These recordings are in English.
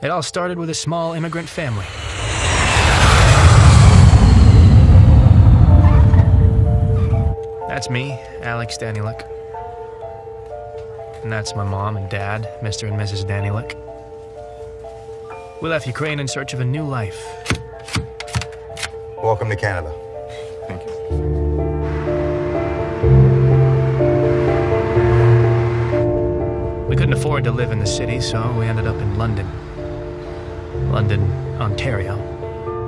It all started with a small immigrant family. That's me, Alex Danieluk. And that's my mom and dad, Mr. and Mrs. Danieluk. We left Ukraine in search of a new life. Welcome to Canada. Thank you. We couldn't afford to live in the city, so we ended up in London, Ontario.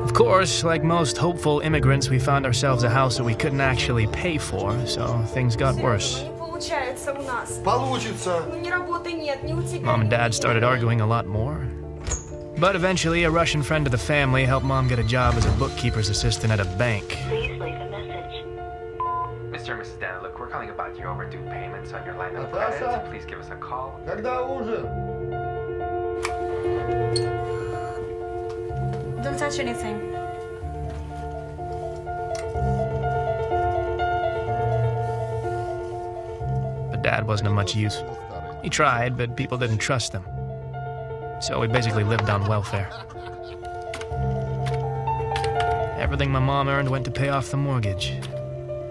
Of course, like most hopeful immigrants, we found ourselves a house that we couldn't actually pay for, so things got worse. Mom and Dad started arguing a lot more. But eventually, a Russian friend of the family helped Mom get a job as a bookkeeper's assistant at a bank. Please leave a message. Mr. and Mrs. Danieluk, we're calling about your overdue payments on your line of credit. Please give us a call. Don't touch anything. But Dad wasn't of much use. He tried, but people didn't trust him. So we basically lived on welfare. Everything my mom earned went to pay off the mortgage.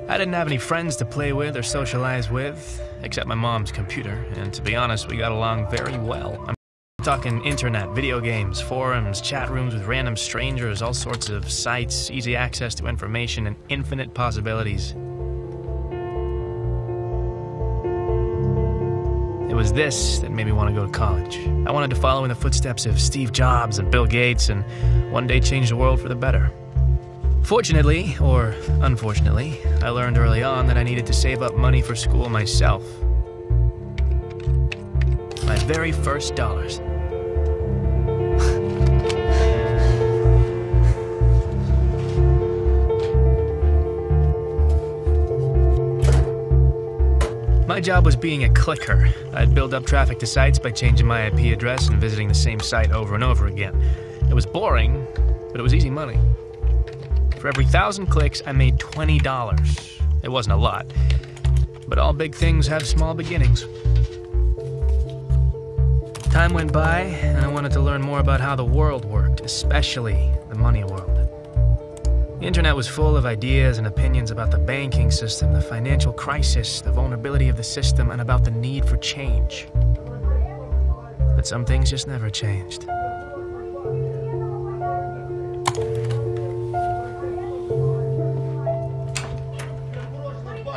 I didn't have any friends to play with or socialize with, except my mom's computer, and to be honest, we got along very well. I'm talking internet, video games, forums, chat rooms with random strangers, all sorts of sites, easy access to information, and infinite possibilities. It was this that made me want to go to college. I wanted to follow in the footsteps of Steve Jobs and Bill Gates and one day change the world for the better. Fortunately, or unfortunately, I learned early on that I needed to save up money for school myself. My very first dollars. My job was being a clicker. I'd build up traffic to sites by changing my IP address and visiting the same site over and over again. It was boring, but it was easy money. For every 1,000 clicks, I made $20. It wasn't a lot, but all big things have small beginnings. Time went by, and I wanted to learn more about how the world worked, especially the money world. The internet was full of ideas and opinions about the banking system, the financial crisis, the vulnerability of the system, and about the need for change. But some things just never changed.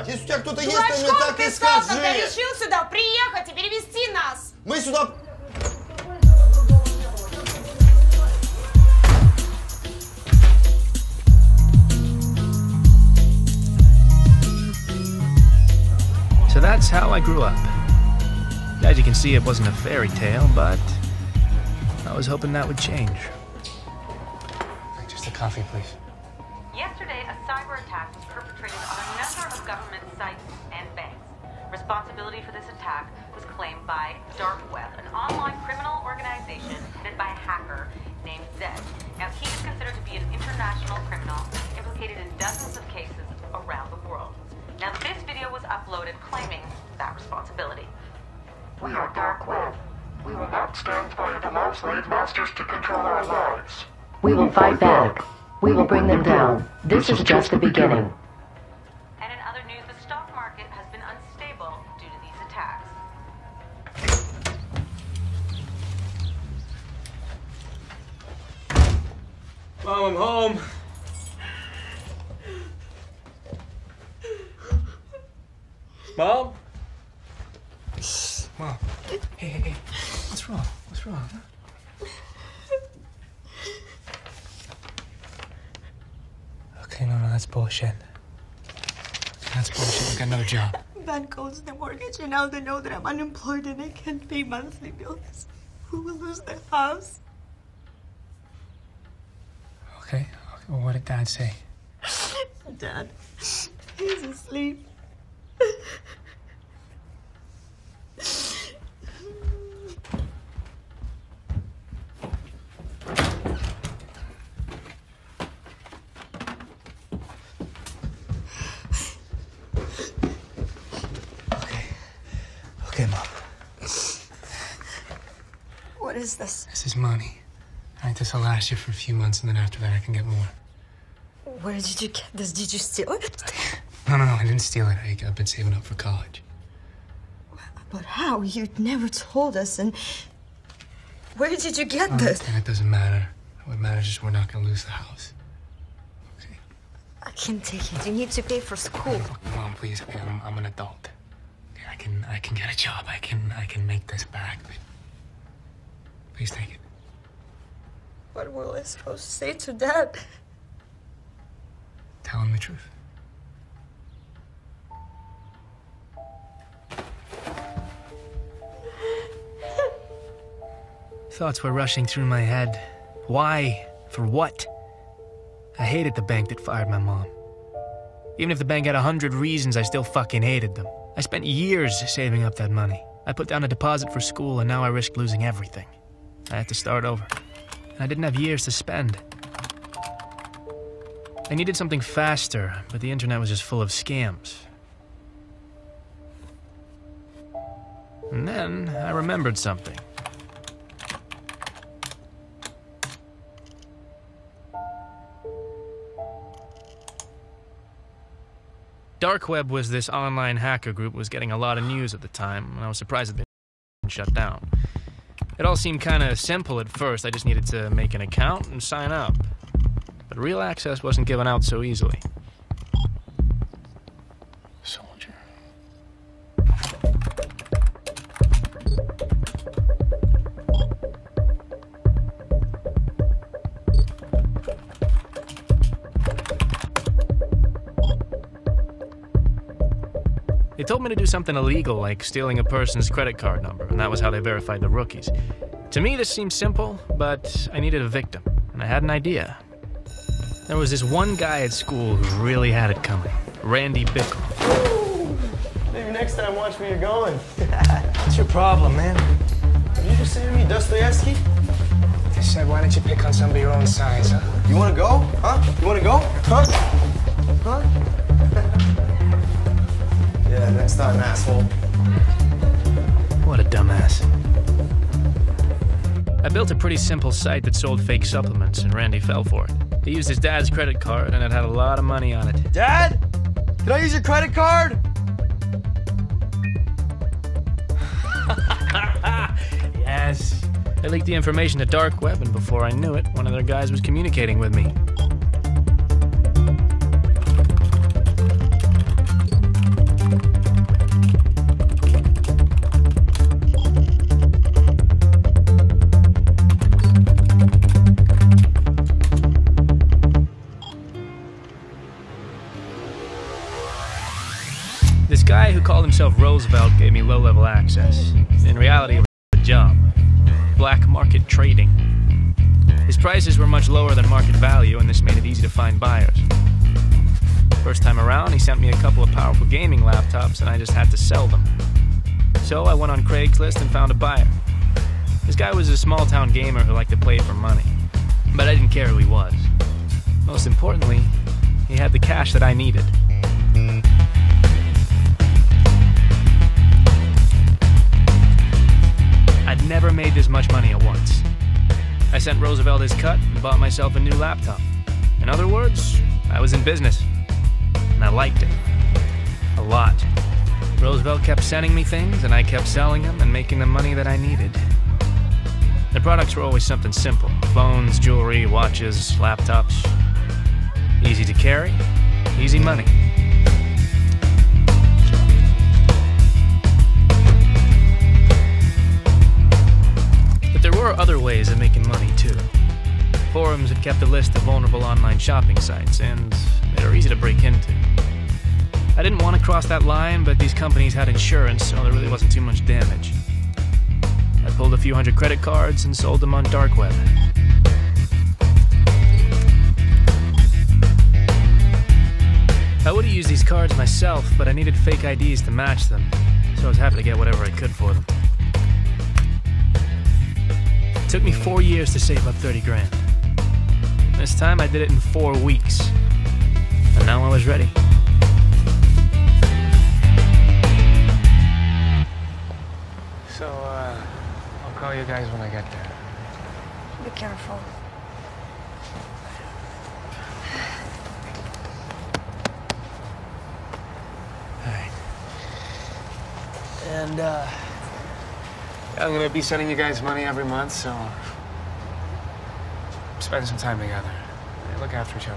Если у тебя кто-то есть, ты мне так и скажи. Когда решил сюда приехать и перевести нас. Мы сюда... So that's how I grew up. As you can see, it wasn't a fairy tale, but I was hoping that would change. Just a coffee, please. Yesterday, a cyber attack was perpetrated on a number of government sites and banks. Responsibility for this attack was claimed by Dark Web, an online criminal organization headed by a hacker named Zed. Now, he is considered to be an international criminal implicated in dozens of cases around the world. Now, this video was uploaded claiming that responsibility. We are Dark Web. We will not stand by and allow slave masters to control our lives. We will fight back. We will bring them down. This is just the beginning. And in other news, the stock market has been unstable due to these attacks. Mom, I'm home. Mom? Mom. Hey. What's wrong? What's wrong? Huh? Okay, no, that's bullshit. That's bullshit. I got another job. Bank owes the mortgage, and now they know that I'm unemployed and I can't pay monthly bills. We will lose the house. Okay. Well, what did Dad say? Dad, he's asleep. Okay, Mom. What is this? This is money. All right, this will last you for a few months, and then after that I can get more. Where did you get this? Did you steal it? No, I didn't steal it. I've been saving up for college. But how? You never told us, and where did you get this? And it doesn't matter. What matters is we're not gonna lose the house. Okay? I can't take it. You need to pay for school. Look, Mom, please. Okay, I'm an adult. Okay, I can get a job. I can make this back. But please take it. What were I supposed to say to Dad? Tell him the truth. Thoughts were rushing through my head. Why? For what? I hated the bank that fired my mom. Even if the bank had 100 reasons, I still fucking hated them. I spent years saving up that money. I put down a deposit for school, and now I risked losing everything. I had to start over. And I didn't have years to spend. I needed something faster, but the internet was just full of scams. And then I remembered something. Dark Web was this online hacker group that was getting a lot of news at the time, and I was surprised that they been shut down. It all seemed kind of simple at first. I just needed to make an account and sign up. But real access wasn't given out so easily. Soldier. They told me to do something illegal, like stealing a person's credit card number, and that was how they verified the rookies. To me, this seemed simple, but I needed a victim, and I had an idea. There was this one guy at school who really had it coming. Randy Bickle. Maybe next time watch where you're going. What's your problem, man? Did you just say to me, Dostoevsky? I said, why don't you pick on somebody your own size, huh? You wanna go? Huh? You wanna go? Huh? Huh? Yeah, next time, asshole. What a dumbass. I built a pretty simple site that sold fake supplements, and Randy fell for it. He used his dad's credit card, and it had a lot of money on it. Dad? Can I use your credit card? Yes. I leaked the information to Dark Web, and before I knew it, one of their guys was communicating with me. This guy who called himself Roosevelt gave me low-level access. In reality, it was a job. Black market trading. His prices were much lower than market value, and this made it easy to find buyers. First time around, he sent me a couple of powerful gaming laptops, and I just had to sell them. So I went on Craigslist and found a buyer. This guy was a small-town gamer who liked to play for money. But I didn't care who he was. Most importantly, he had the cash that I needed. I'd never made this much money at once. I sent Roosevelt his cut and bought myself a new laptop. In other words, I was in business. And I liked it. A lot. Roosevelt kept sending me things, and I kept selling them and making the money that I needed. The products were always something simple. Phones, jewelry, watches, laptops. Easy to carry, easy money. But there were other ways of making money, too. Forums had kept a list of vulnerable online shopping sites, and they were easy to break into. I didn't want to cross that line, but these companies had insurance, so there really wasn't too much damage. I pulled a few hundred credit cards and sold them on Dark Web. I would have used these cards myself, but I needed fake IDs to match them, so I was happy to get whatever I could for them. It took me 4 years to save up 30 grand. This time I did it in 4 weeks, and now I was ready. So, I'll call you guys when I get there. Be careful. All right. And, I'm gonna be sending you guys money every month, so spend some time together. Look after each other.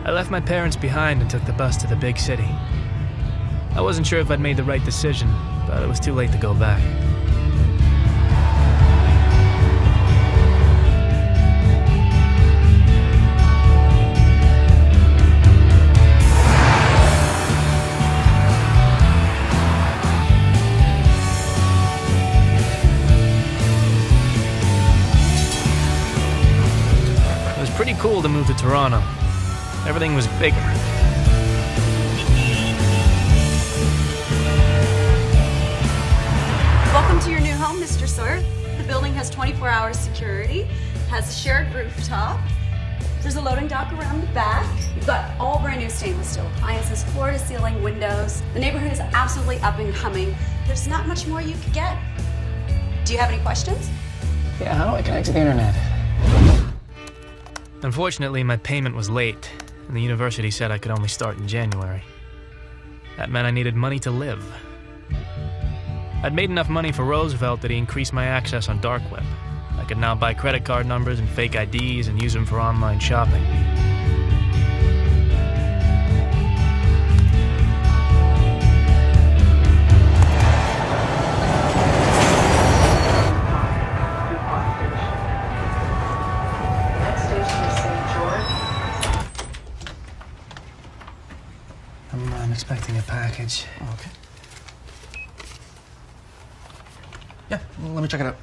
I left my parents behind and took the bus to the big city. I wasn't sure if I'd made the right decision, but it was too late to go back. It was pretty cool to move to Toronto. Everything was bigger. Welcome to your new home, Mr. Sawyer. The building has 24-hour security, has a shared rooftop. There's a loading dock around the back. You've got all brand new stainless steel appliances, floor-to-ceiling windows. The neighborhood is absolutely up and coming. There's not much more you could get. Do you have any questions? Yeah, how do I connect to the internet? Unfortunately, my payment was late, and the university said I could only start in January. That meant I needed money to live. I'd made enough money for Roosevelt that he increased my access on dark web. I could now buy credit card numbers and fake IDs and use them for online shopping. I'm expecting a package. Okay. Yeah, well, let me check it out.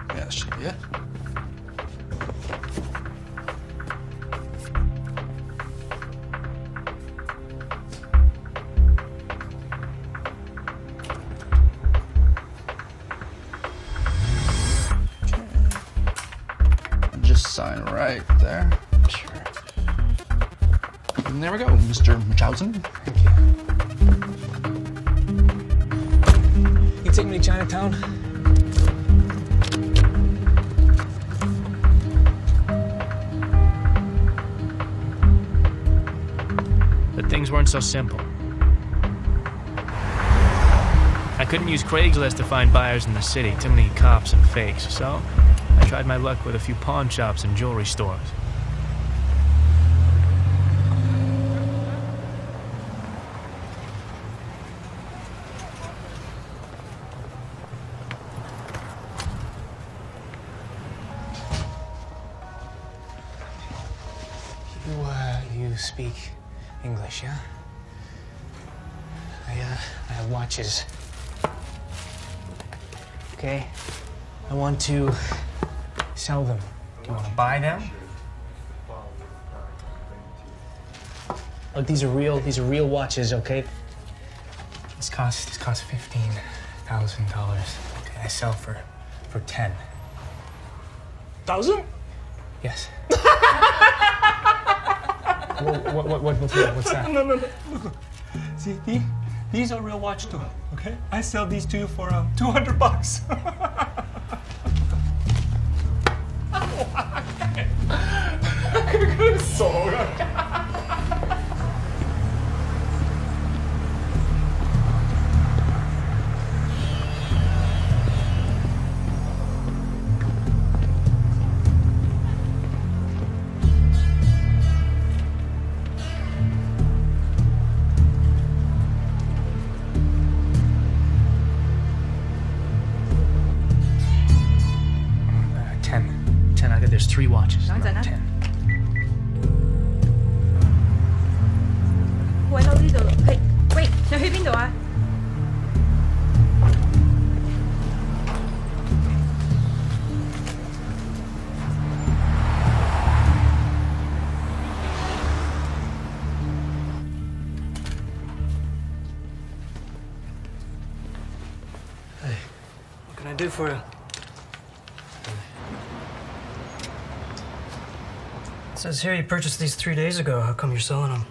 Yeah, that should be it. Okay. Just sign right there. Sure. And there we go, Mr. Munchausen. Thank you. You take me to Chinatown? But things weren't so simple. I couldn't use Craigslist to find buyers in the city, too many cops and fakes, so I tried my luck with a few pawn shops and jewelry stores. You speak English, yeah? I have watches. Okay? I want to sell them. Do you want to buy them? Look, these are real watches, okay? This costs $15,000. Okay, I sell for 10. 1,000? Yes. What's that? No. See, these are real watch too, okay? I sell these to you for $200. There's 3 watches. 等陣啦。 10. 喂，到呢度啦。喂，你去邊度啊？ What can I do for you? says here you purchased these 3 days ago. How come you're selling them?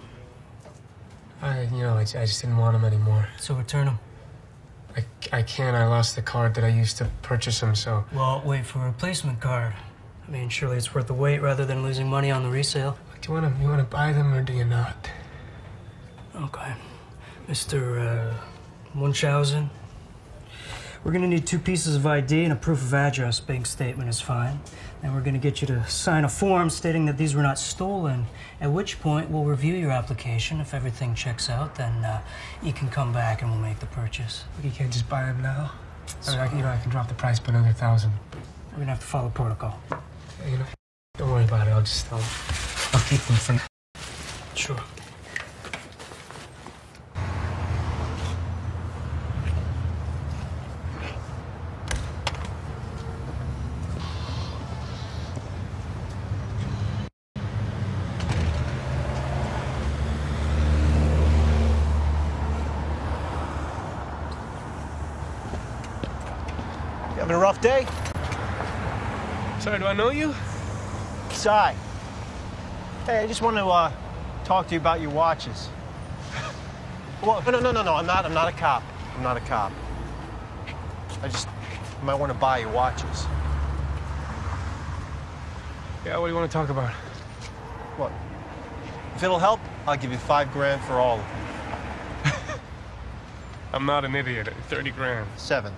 I just didn't want them anymore. So return them. I can't. I lost the card that I used to purchase them, so... Well, wait for a replacement card. I mean, surely it's worth the wait rather than losing money on the resale. Do you want to buy them or do you not? Okay. Mr. Munchausen, we're gonna need 2 pieces of ID and a proof of address. Bank statement is fine. And we're gonna get you to sign a form stating that these were not stolen, at which point we'll review your application. If everything checks out, then you can come back and we'll make the purchase. You can't just buy them now? I mean, I can drop the price by another 1,000. We're gonna have to follow protocol. Don't worry about it. I'll keep them for now. Sure. Having a rough day? Sorry, do I know you? Cy. Hey, I just want to talk to you about your watches. Well, no, I'm not a cop. I'm not a cop. I might want to buy your watches. Yeah, what do you want to talk about? What? If it'll help, I'll give you $5 grand for all of them. I'm not an idiot. 30 grand. 7.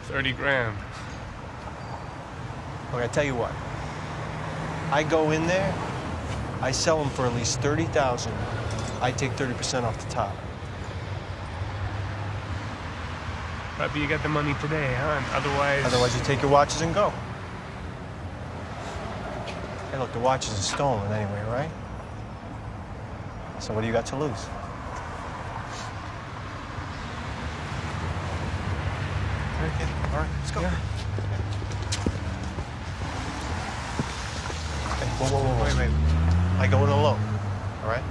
30 grand. Okay, I tell you what. I go in there, I sell them for at least $30,000. I take 30% off the top. But you got the money today, huh? Otherwise, you take your watches and go. Hey, look, the watches are stolen anyway, right? So what do you got to lose? Okay, all right, let's go. Yeah. Hey, whoa. Wait. I go in alone, all right?